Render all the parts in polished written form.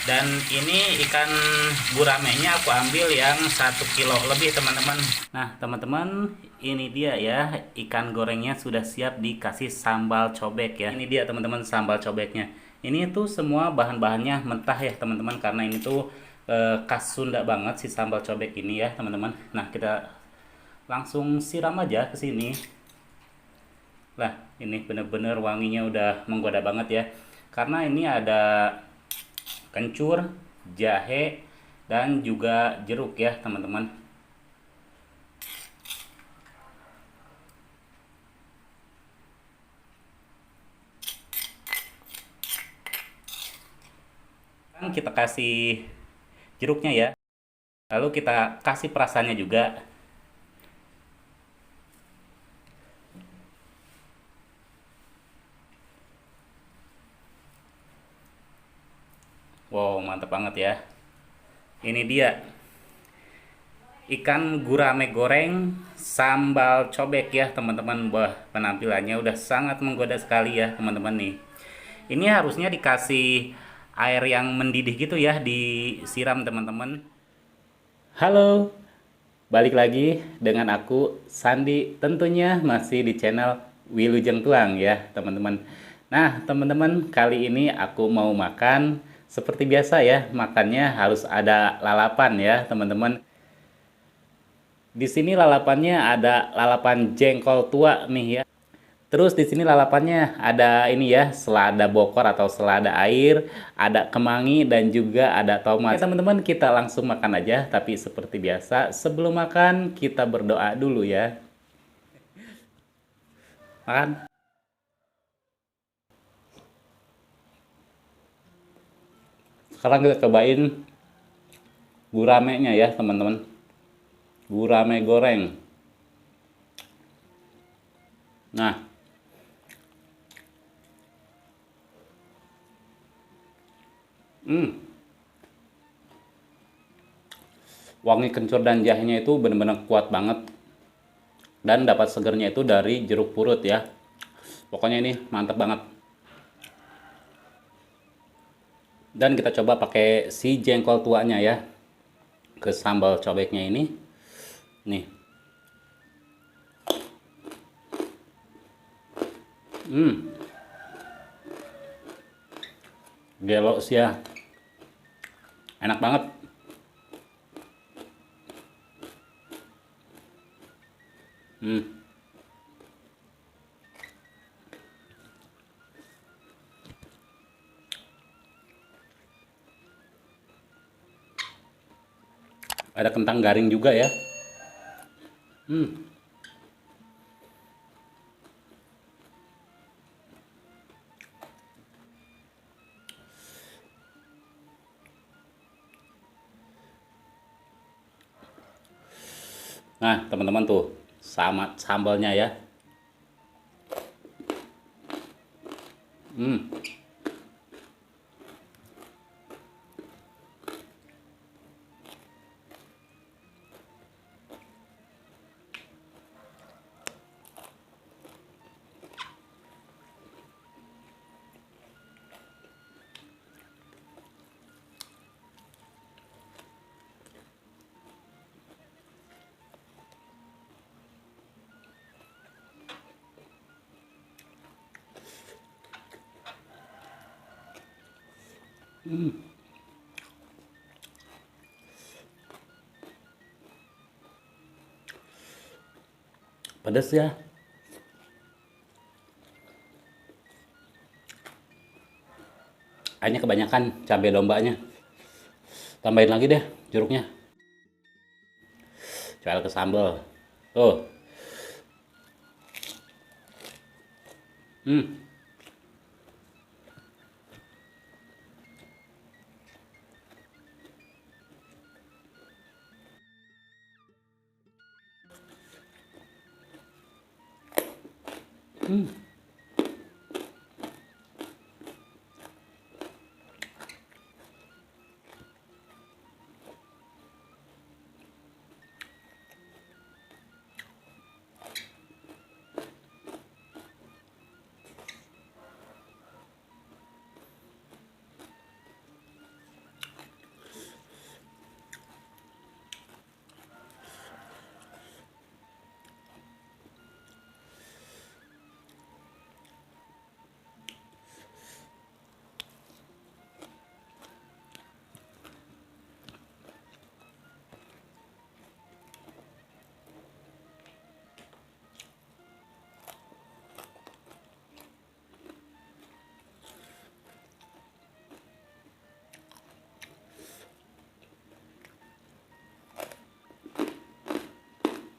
Dan ini ikan guramenya aku ambil yang 1 kilo lebih teman-teman. Nah teman-teman, ini dia ya, ikan gorengnya sudah siap dikasih sambal cobek ya. Ini dia teman-teman sambal cobeknya. Ini tuh semua bahan-bahannya mentah ya teman-teman, karena ini tuh khas Sunda banget si sambal cobek ini ya teman-teman. Nah kita langsung siram aja ke sini. Lah, ini bener-bener wanginya udah menggoda banget ya. Karena ini ada kencur, jahe, dan juga jeruk ya teman-teman. Kan kita kasih jeruknya ya. Lalu kita kasih perasannya juga. Wow, mantap banget ya. Ini dia ikan gurame goreng sambal cobek ya teman-teman. Wah, penampilannya udah sangat menggoda sekali ya teman-teman nih. Ini harusnya dikasih air yang mendidih gitu ya, disiram teman-teman. Halo, balik lagi dengan aku Sandi, tentunya masih di channel Wilujeng Tuang ya teman-teman. Nah teman-teman, kali ini aku mau makan seperti biasa ya, makannya harus ada lalapan ya teman-teman. Di sini lalapannya ada lalapan jengkol tua nih ya. Terus di sini lalapannya ada ini ya, selada bokor atau selada air, ada kemangi dan juga ada tomat. Oke teman-teman, kita langsung makan aja. Tapi seperti biasa, sebelum makan kita berdoa dulu ya. Makan. Sekarang kita cobain guramenya ya teman-teman. Gurame goreng. Nah, wangi kencur dan jahenya itu benar-benar kuat banget. Dan dapat segernya itu dari jeruk purut ya. Pokoknya ini mantap banget. Dan kita coba pakai si jengkol tuanya ya, ke sambal cobeknya ini. Nih. Gelo sih ya. Enak banget. Ada kentang garing juga ya. Nah, teman-teman tuh, sama sambalnya ya. Pedas ya. Kayaknya kebanyakan cabai dombanya. Tambahin lagi deh jeruknya. Coba ke sambal. Tuh. Hmm.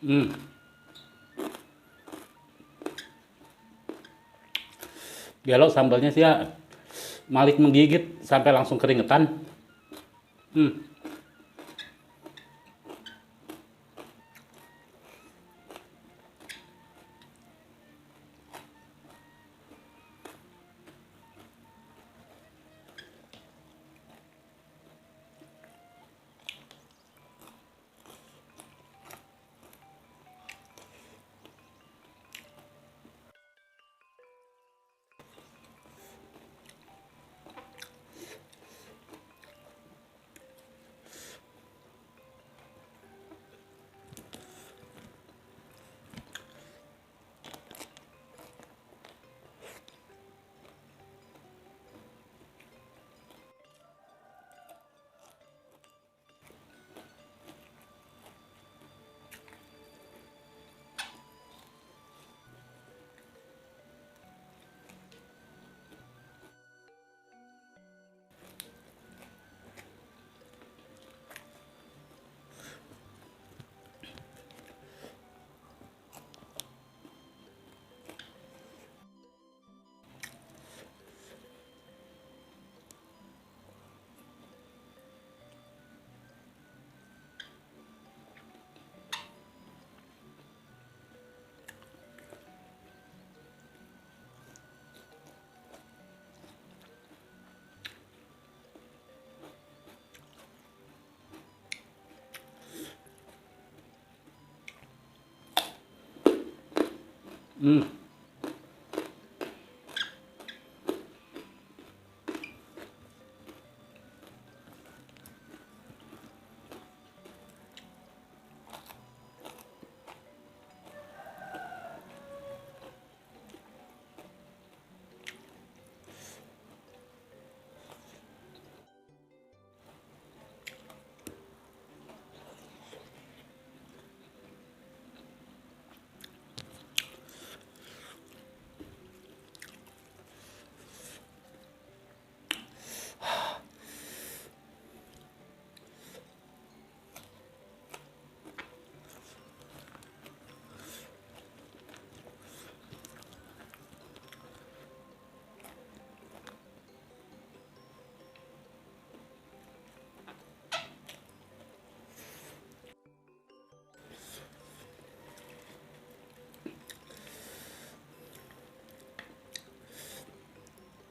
Hmm. Kalau sambalnya sih ya Malik menggigit sampai langsung keringetan. Hmm. Hmm.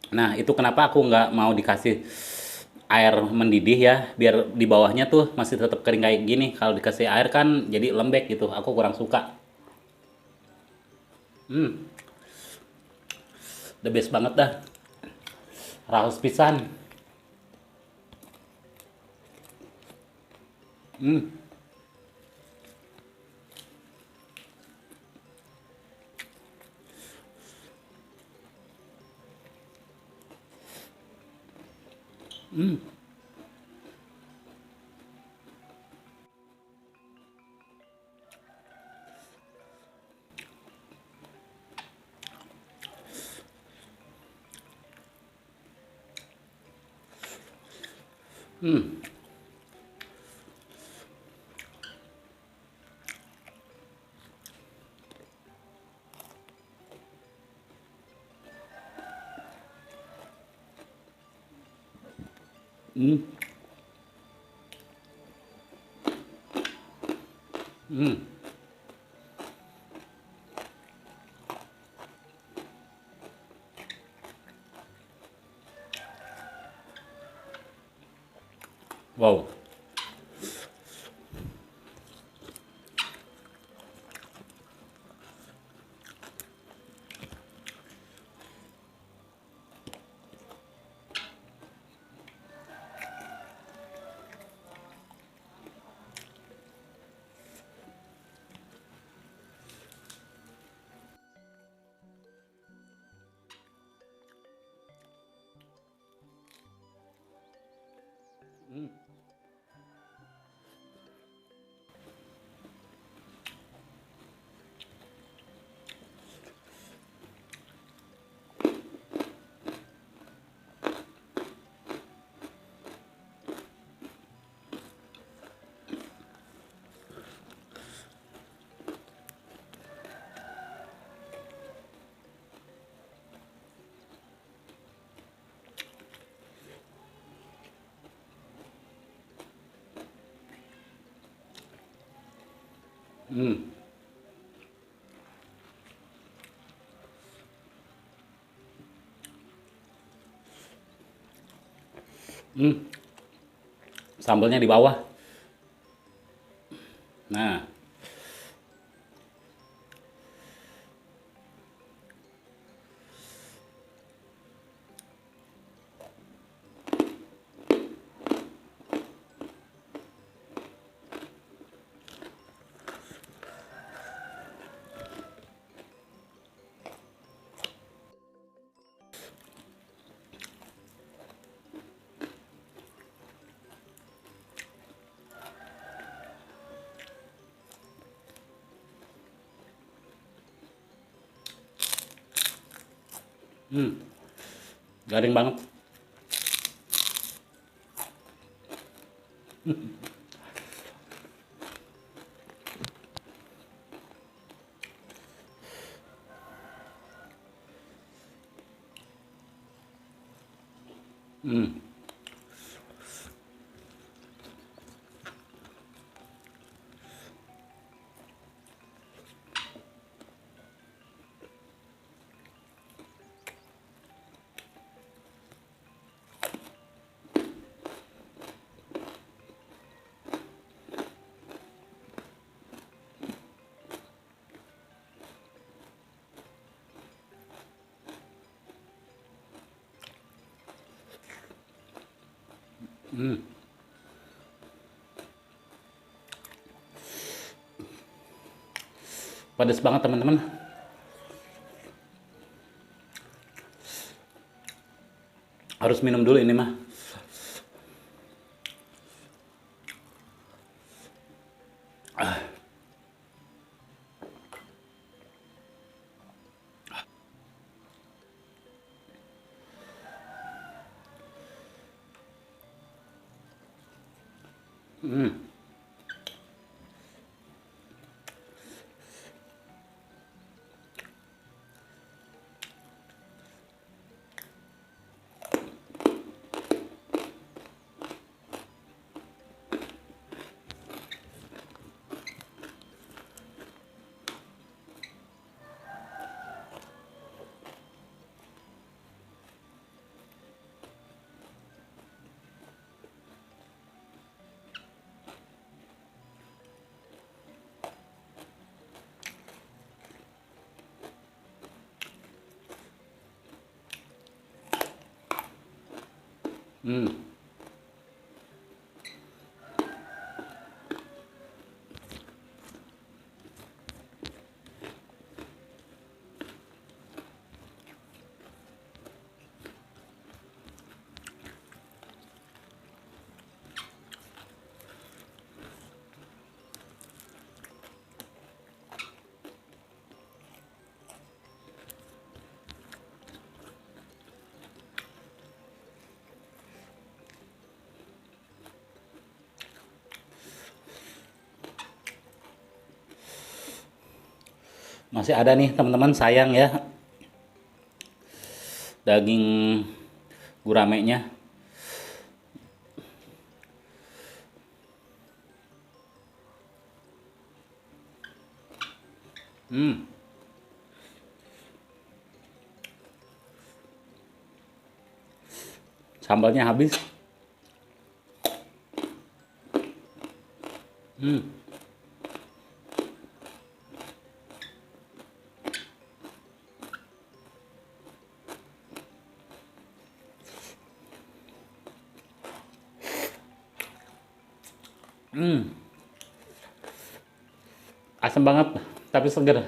Nah, itu kenapa aku nggak mau dikasih air mendidih ya, biar di bawahnya tuh masih tetap kering kayak gini. Kalau dikasih air kan jadi lembek gitu. Aku kurang suka. Hmm, the best banget dah. Raus pisan. Hmm, hmm, hmm, hmm. Wow. Hmm. Hmm. Sambalnya di bawah. Nah. Hmm. Garing banget. Hmm. Hmm. Pedas banget teman-teman. Harus minum dulu ini mah. Hmm. Hmm. Masih ada nih teman-teman, sayang ya daging guramenya. Hmm. Sambalnya habis. Hmm. Hmm. Asam banget tapi seger.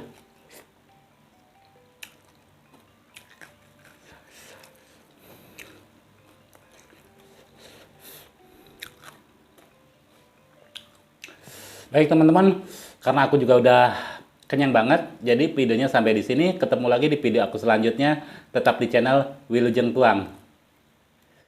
Baik teman-teman, karena aku juga udah kenyang banget, jadi videonya sampai di sini. Ketemu lagi di video aku selanjutnya. Tetap di channel Wilujeng Tuang.